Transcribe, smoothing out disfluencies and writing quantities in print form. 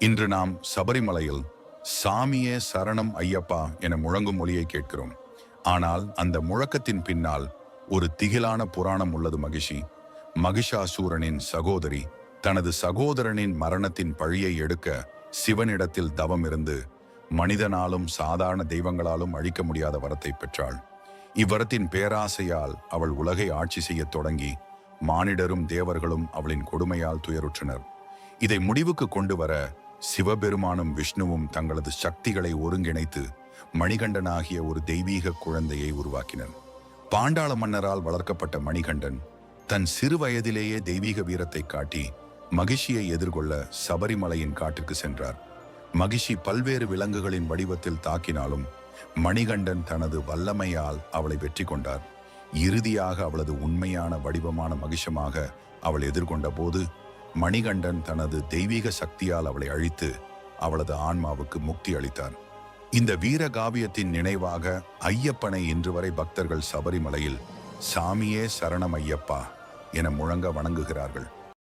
இன்று நாம் சபரிமலையில் சாமியே சரணம் ஐயப்பா என முழங்கும் மொழியை கேட்கிறோம். ஆனால் அந்த முழக்கத்தின் பின்னால் ஒரு திகிலான புராணம் உள்ளது. மகிஷாசூரனின் சகோதரி தனது சகோதரனின் மரணத்தின் பழியை எடுக்க சிவனிடத்தில் தவம் இருந்து மனிதனாலும் சாதாரண தெய்வங்களாலும் அழிக்க முடியாத வரத்தை பெற்றாள். இவ்வரத்தின் பேராசையால் அவள் உலகை ஆட்சி செய்ய தொடங்கி மானிடரும் தேவர்களும் அவளின் கொடுமையால் துயருற்றனர். இதை முடிவுக்கு கொண்டு வர சிவபெருமானும் விஷ்ணுவும் தங்களது சக்திகளை ஒருங்கிணைத்து மணிகண்டனாகிய ஒரு தெய்வீக குழந்தையை உருவாக்கினர். பாண்டாள மன்னரால் வளர்க்கப்பட்ட மணிகண்டன் தன் சிறு வயதிலேயே தெய்வீக வீரத்தை காட்டி மகிஷியை எதிர்கொள்ள சபரிமலையின் காட்டிற்கு சென்றார். மகிஷி பல்வேறு விலங்குகளின் வடிவத்தில் தாக்கினாலும் மணிகண்டன் தனது வல்லமையால் அவளை வெற்றி கொண்டார். இறுதியாக அவளது உண்மையான வடிவமான மகிஷமாக அவள் எதிர்கொண்ட போது மணிகண்டன் தனது தெய்வீக சக்தியால் அவளை அழித்து அவளது ஆன்மாவுக்கு முக்தி அளித்தார். இந்த வீர காவியத்தின் நினைவாக ஐயப்பனை இன்று வரை பக்தர்கள் சபரிமலையில் சாமியே சரணம் ஐயப்பா என முழங்க வணங்குகிறார்கள்.